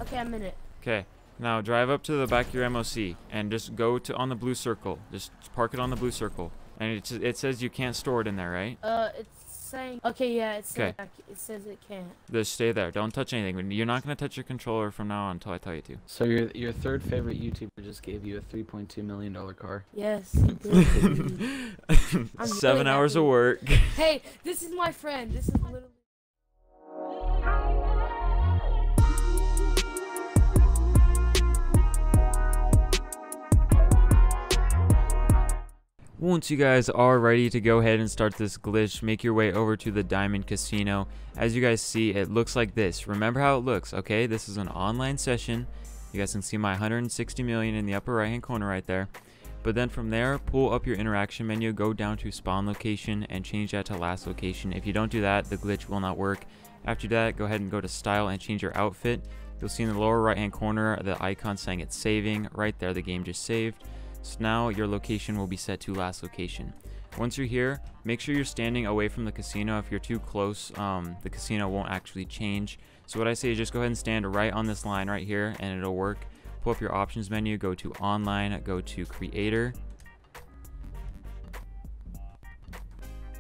Okay, I'm in it. Okay. Now drive up to the back of your MOC and just go to on the blue circle. Just park it on the blue circle. And it says you can't store it in there, right? It's saying. Okay, yeah, it says. Okay. It says it can't. Just stay there. Don't touch anything. You're not gonna touch your controller from now on until I tell you to. So your third favorite YouTuber just gave you a $3.2 million car. Yes. He did. I'm 7 really hours of happy. work. Hey, this is my friend. This is literally. Once you guys are ready to go ahead and start this glitch, make your way over to the Diamond Casino. As you guys see, it looks like this. Remember how it looks, okay? This is an online session. You guys can see my 160 million in the upper right hand corner right there. But then from there, pull up your interaction menu, go down to spawn location and change that to last location. If you don't do that, the glitch will not work. After that, go ahead and go to style and change your outfit. You'll see in the lower right hand corner the icon saying it's saving. Right there, the game just saved. So now your location will be set to last location. Once you're here, make sure you're standing away from the casino. If you're too close, the casino won't actually change. So what I say is just go ahead and stand right on this line right here and it'll work. Pull up your options menu, go to online, go to creator.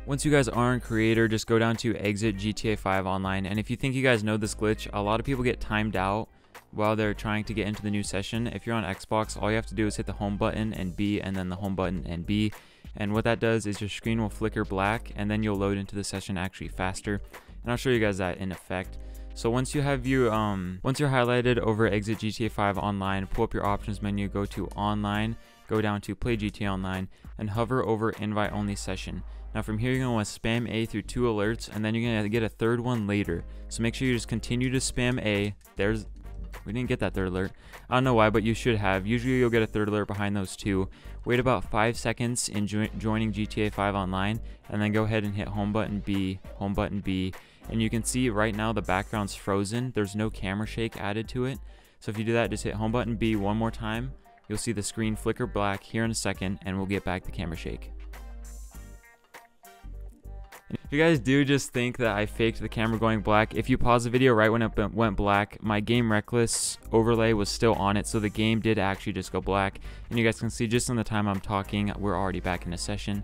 Once you guys are in creator, just go down to exit GTA 5 online. And if you think you guys know this glitch, a lot of people get timed out while they're trying to get into the new session. If you're on Xbox, all you have to do is hit the home button and B, and then the home button and B. And what that does is your screen will flicker black, and then you'll load into the session actually faster. And I'll show you guys that in effect. So once you have once you're highlighted over exit GTA 5 online, pull up your options menu, go to online, go down to play GTA Online, and hover over invite only session. Now from here, you're going to want to spam A through 2 alerts, and then you're going to get a third one later. So make sure you just continue to spam A. We didn't get that third alert. I don't know why, but you should have. Usually you'll get a third alert behind those two. Wait about 5 seconds in joining GTA 5 online, and then go ahead and hit home button B, and you can see right now the background's frozen. There's no camera shake added to it. So if you do that, just hit home button B one more time. You'll see the screen flicker black here in a second, and we'll get back the camera shake. If you guys do just think that I faked the camera going black, if you pause the video right when it went black, my Game Reckless overlay was still on it, so the game did actually just go black. And you guys can see just in the time I'm talking, we're already back in a session.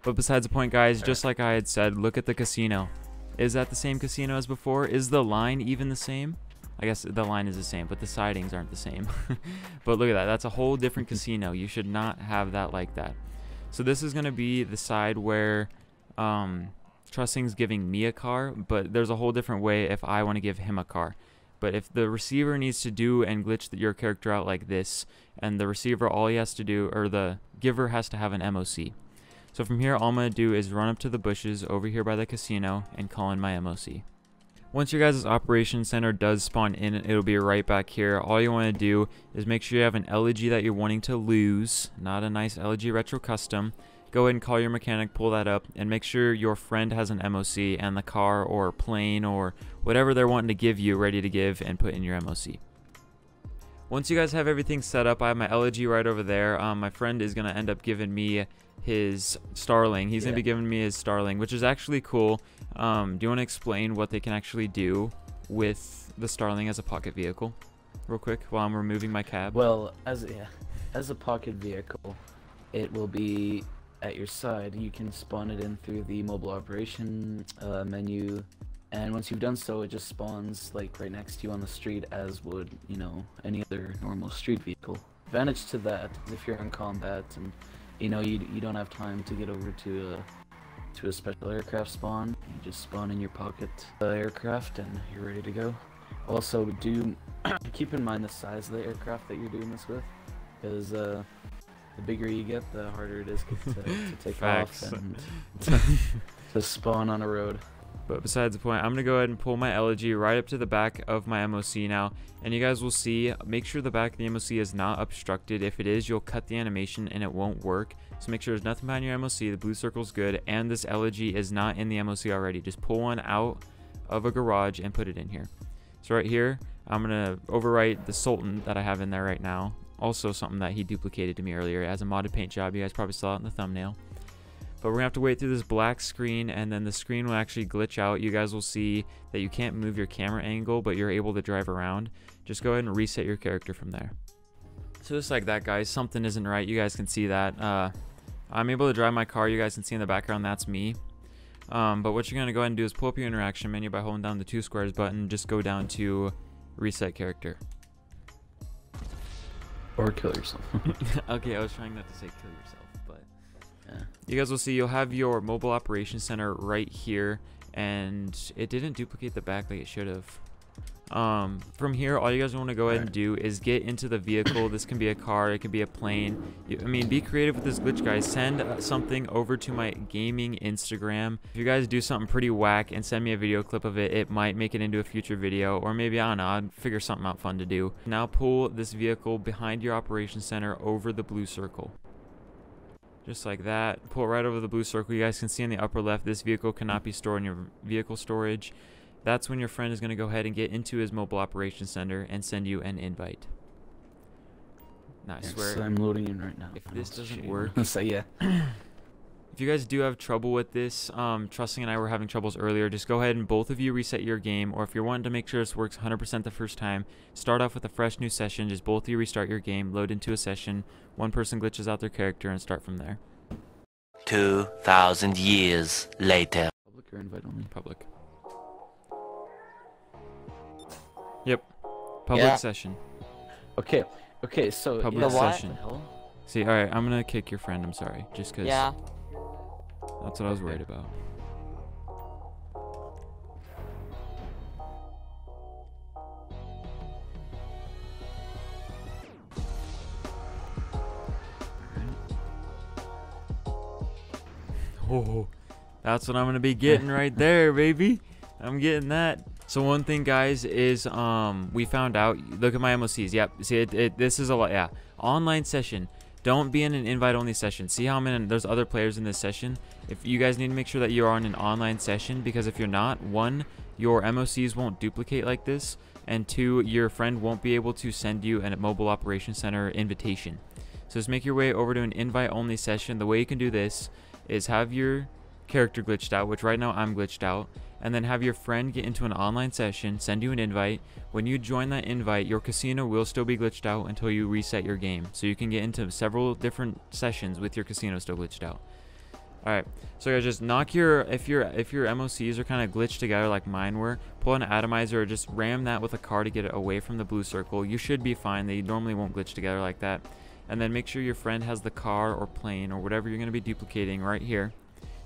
But besides the point, guys, just like I had said, look at the casino. Is that the same casino as before? Is the line even the same? I guess the line is the same, but the sidings aren't the same. But look at that. That's a whole different casino. You should not have that like that. So this is going to be the side where Trusting's giving me a car, but there's a whole different way if I want to give him a car. But if the receiver needs to do and glitch your character out like this, and the receiver, all he has to do, or the giver has to have an MOC. So from here, all I'm going to do is run up to the bushes over here by the casino and call in my MOC. Once your guys' operation center does spawn in, it'll be right back here. All you want to do is make sure you have an LG that you're wanting to lose, not a nice LG Retro Custom. Go ahead and call your mechanic, pull that up, and make sure your friend has an MOC and the car or plane or whatever they're wanting to give you ready to give and put in your MOC. Once you guys have everything set up, I have my LG right over there. My friend is going to end up giving me his Starling. He's going to be giving me his Starling, which is actually cool. Do you want to explain what they can actually do with the Starling as a pocket vehicle real quick while I'm removing my cab? Well, as a pocket vehicle, it will be at your side. You can spawn it in through the mobile operation menu, and once you've done so, it just spawns like right next to you on the street, as would, you know, any other normal street vehicle. Advantage to that is if you're in combat and you know you don't have time to get over to a special aircraft spawn, you just spawn in your pocket aircraft and you're ready to go. Also, do keep in mind the size of the aircraft that you're doing this with, because the bigger you get, the harder it is to take off and to spawn on a road. But besides the point, I'm going to go ahead and pull my LG right up to the back of my MOC now. And you guys will see, make sure the back of the MOC is not obstructed. If it is, you'll cut the animation and it won't work. So make sure there's nothing behind your MOC, the blue circle's good, and this LG is not in the MOC already. Just pull one out of a garage and put it in here. So right here, I'm going to overwrite the Sultan that I have in there right now. Also something that he duplicated to me earlier as a modded paint job. You guys probably saw it in the thumbnail. But we're gonna have to wait through this black screen, and then the screen will actually glitch out. You guys will see that you can't move your camera angle, but you're able to drive around. Just go ahead and reset your character from there. So just like that, guys, something isn't right. You guys can see that. I'm able to drive my car. You guys can see in the background that's me. But what you're gonna go ahead and do is pull up your interaction menu by holding down the 2 squares button. Just go down to reset character. Or kill yourself. Okay, I was trying not to say kill yourself. Yeah. You guys will see you'll have your mobile operations center right here, and it didn't duplicate the back like it should have. From here, all you guys want to go ahead and do is get into the vehicle. This can be a car, it can be a plane. I mean, be creative with this glitch, guys. Send something over to my gaming Instagram. If you guys do something pretty whack and send me a video clip of it, it might make it into a future video, or maybe, I don't know, I'd figure something out fun to do. Now pull this vehicle behind your operations center over the blue circle. Just like that. Pull it right over the blue circle. You guys can see in the upper left, this vehicle cannot be stored in your vehicle storage. That's when your friend is going to go ahead and get into his mobile operations center and send you an invite. Now, I swear, I'm loading in right now. if this doesn't work, So yeah. if you guys do have trouble with this, Trusting and I were having troubles earlier, just go ahead and both of you reset your game, or if you're wanting to make sure this works 100% the first time, start off with a fresh new session. Just both of you restart your game, load into a session, one person glitches out their character, and start from there. 2,000 years later. Public or invite only? Public. Yep. Public session. Okay. Okay. So Public session. What? See, alright, I'm gonna kick your friend, I'm sorry. Just cause Yeah. that's what I was worried about. Oh, that's what I'm gonna be getting right there, baby. I'm getting that. So one thing, guys, is we found out. Look at my MOCs. Yep. See, this is a lot. Yeah. Online session. Don't be in an invite-only session. See how there's other players in this session. If you guys need to make sure that you are in an online session, because if you're not, 1, your MOCs won't duplicate like this, and 2, your friend won't be able to send you a mobile operations center invitation. So just make your way over to an invite-only session. The way you can do this is have your character glitched out, which right now I'm glitched out, and then have your friend get into an online session, send you an invite. When you join that invite, your casino will still be glitched out until you reset your game. So you can get into several different sessions with your casino still glitched out. Alright, so guys, just knock if your MOCs are kind of glitched together like mine were, pull an atomizer or just ram that with a car to get it away from the blue circle. You should be fine. They normally won't glitch together like that. And then make sure your friend has the car or plane or whatever you're going to be duplicating right here.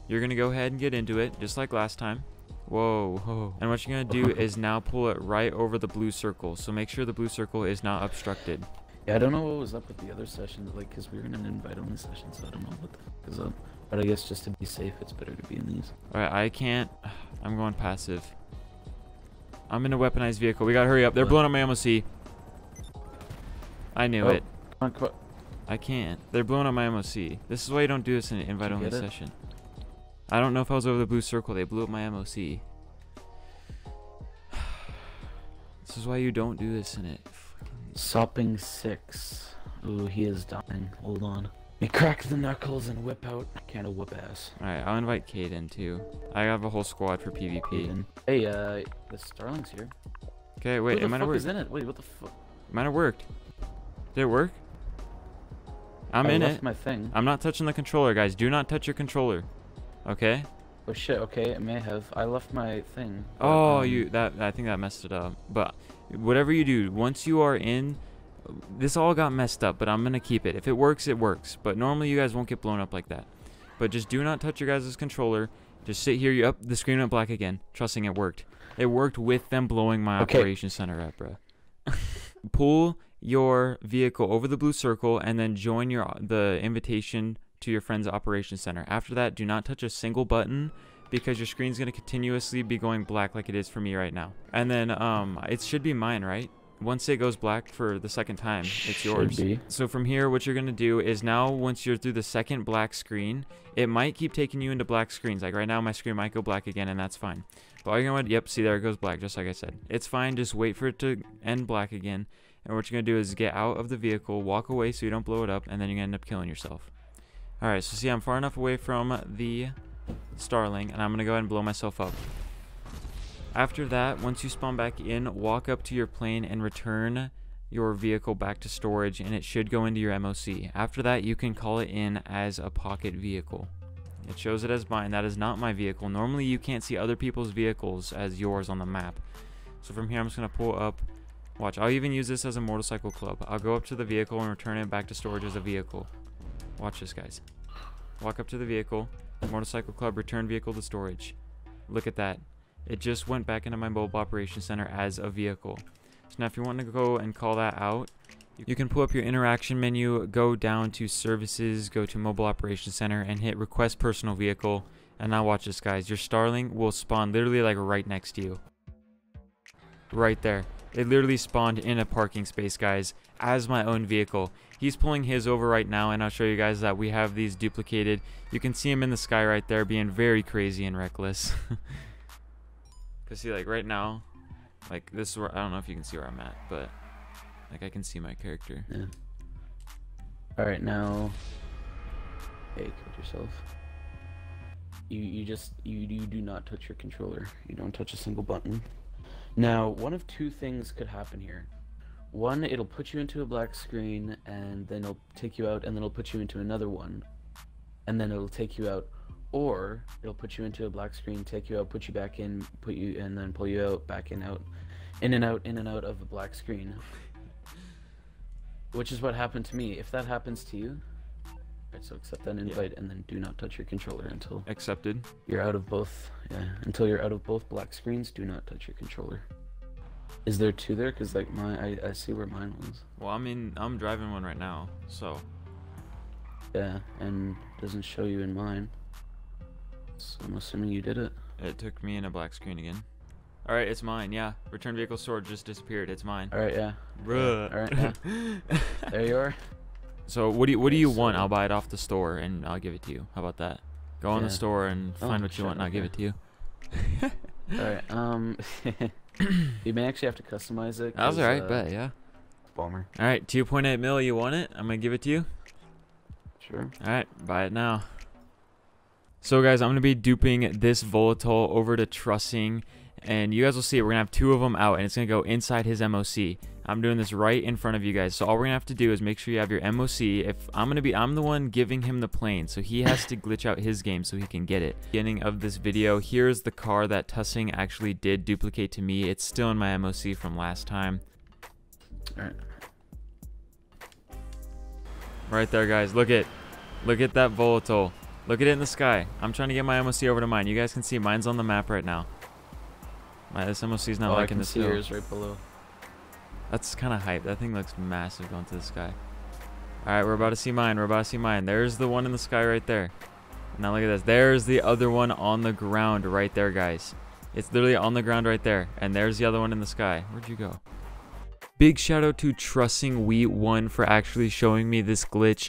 You're going to go ahead and get into it just like last time. Whoa, whoa. And what you're going to do is now pull it right over the blue circle. So make sure the blue circle is not obstructed. Yeah, I don't know what was up with the other sessions, like, because we were in an invite-only session, so I don't know what the fuck is up. But I guess just to be safe, it's better to be in these. Alright, I can't. I'm going passive. I'm in a weaponized vehicle. We gotta hurry up. They're blowing up my MOC. I knew it. Come on, come on. I can't. They're blowing up my MOC. This is why you don't do this in an invite-only session. I don't know if I was over the blue circle. They blew up my MOC. This is why you don't do this in it. Sopping 6. Ooh, he is dying. Hold on. Me crack the knuckles and whip out. Can't whoop ass. Alright, I'll invite Kate in too. I have a whole squad for PvP. Hey, the Starling's here. Okay, wait, it might have worked. Who the fuck is in it? Wait, what the fuck? It might have worked. Did it work? I'm in it. My thing. I'm not touching the controller, guys. Do not touch your controller. Okay? Oh shit, okay, it may have. I left my thing. Oh, I think that messed it up. But whatever you do, once you are in, this all got messed up, but I'm gonna keep it. If it works, it works. But normally you guys won't get blown up like that. But just do not touch your guys' controller. Just sit here. Up, the screen went black again. Trusting it worked. It worked with them blowing my operation center up, bro. Pull your vehicle over the blue circle and then join the invitation to your friend's operation center. After that, do not touch a single button because your screen's going to continuously be going black like it is for me right now. And then it should be mine, right? Once it goes black for the second time, it's yours. So from here, what you're going to do is now once you're through the second black screen, it might keep taking you into black screens. Like right now, my screen might go black again, and that's fine. But all you're going to do, yep, see there it goes black, just like I said. It's fine. Just wait for it to end black again. And what you're going to do is get out of the vehicle, walk away so you don't blow it up, and then you're going to end up killing yourself. Alright, so see, I'm far enough away from the Starling, and I'm going to go ahead and blow myself up. After that, once you spawn back in, walk up to your plane and return your vehicle back to storage, and it should go into your MOC. After that, you can call it in as a pocket vehicle. It shows it as mine. That is not my vehicle. Normally, you can't see other people's vehicles as yours on the map. So from here, I'm just going to pull up. Watch, I'll even use this as a motorcycle club. I'll go up to the vehicle and return it back to storage as a vehicle. Watch this, guys. Walk up to the vehicle, motorcycle club, return vehicle to storage. Look at that. It just went back into my mobile operations center as a vehicle. So now if you want to go and call that out, you can pull up your interaction menu, go down to services, go to mobile operations center, and hit request personal vehicle. And now watch this, guys. Your Starling will spawn literally like right next to you. Right there. It literally spawned in a parking space, guys, as my own vehicle. He's pulling his over right now, and I'll show you guys that we have these duplicated. You can see him in the sky right there being very crazy and reckless. Because see, like right now, like this is where, I don't know if you can see where I'm at, but like I can see my character. Yeah. Alright, now, hey, killed yourself. You do not touch your controller. You don't touch a single button. Now, one of two things could happen here. One, it'll put you into a black screen, and then it'll take you out, and then it'll put you into another one, and then it'll take you out. Or it'll put you into a black screen, take you out, put you back in, and then pull you out, back in, out, in and out of a black screen. Which is what happened to me. If that happens to you, right, so accept that invite, and then do not touch your controller until Accepted. you're out of both. Yeah, until you're out of both black screens, do not touch your controller. Is there two there? Cause like I see where mine was. Well, I'm driving one right now, so. Yeah, and it doesn't show you in mine. So I'm assuming you did it. It took me in a black screen again. Alright, it's mine, yeah. Return vehicle storage just disappeared. It's mine. Alright, yeah. Bruh. Alright, yeah. There you are. So what do you want? I'll buy it off the store and I'll give it to you. How about that? Go on the Yeah. store and find what you shit, want and I'll give it to you. Alright, you may actually have to customize it. That was alright, bet, yeah. Bummer. Alright, 2.8 mil, you want it? I'm gonna give it to you. Sure. Alright, buy it now. So guys, I'm going to be duping this volatile over to trussing, and you guys will see it. We're going to have two of them out, and it's going to go inside his MOC. I'm doing this right in front of you guys. So all we're going to have to do is make sure you have your MOC. If I'm the one giving him the plane, so he has to glitch out his game so he can get it. Beginning of this video, here's the car that Tussing actually did duplicate to me. It's still in my MOC from last time. Alright. Right there, guys. Look at that volatile. Look at it in the sky. I'm trying to get my MOC over to mine. You guys can see mine's on the map right now. This MOC is not liking this hill. Yours right below. That's kind of hype. That thing looks massive going to the sky. Alright, we're about to see mine. We're about to see mine. There's the one in the sky right there. Now look at this. There's the other one on the ground right there, guys. It's literally on the ground right there. And there's the other one in the sky. Where'd you go? Big shout out to Trussing Wheat 1 for actually showing me this glitch.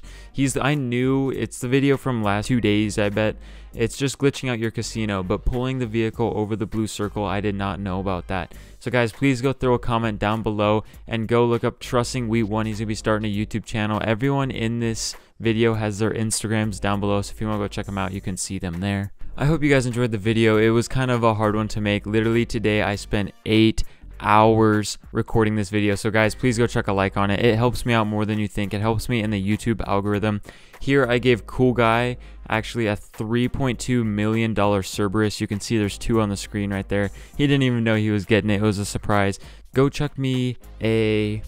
I knew it's the video from last 2 days, I bet. It's just glitching out your casino, but pulling the vehicle over the blue circle, I did not know about that. So guys, please go throw a comment down below and go look up Trussing Wheat 1. He's going to be starting a YouTube channel. Everyone in this video has their Instagrams down below, so if you want to go check them out, you can see them there. I hope you guys enjoyed the video. It was kind of a hard one to make. Literally today I spent 8 hours recording this video, so guys, please go check a like on it. It helps me out more than you think. It helps me in the YouTube algorithm. Here I gave Cool Guy actually a $3.2 million Cerberus. You can see there's 2 on the screen right there. He didn't even know he was getting it. It was a surprise. Go check me a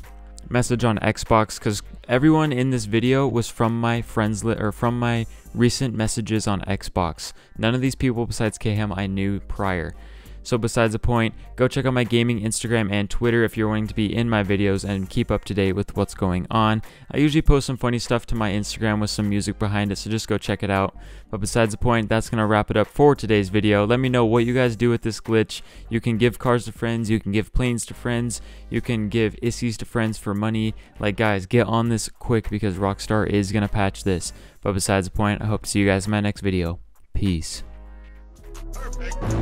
message on Xbox, because everyone in this video was from my friends or from my recent messages on Xbox. None of these people besides KHM I knew prior. So besides the point, go check out my gaming Instagram and Twitter if you're wanting to be in my videos and keep up to date with what's going on. I usually post some funny stuff to my Instagram with some music behind it, so just go check it out. But besides the point, that's going to wrap it up for today's video. Let me know what you guys do with this glitch. You can give cars to friends, you can give planes to friends, you can give issies to friends for money. Like guys, get on this quick because Rockstar is going to patch this. But besides the point, I hope to see you guys in my next video. Peace. Perfect.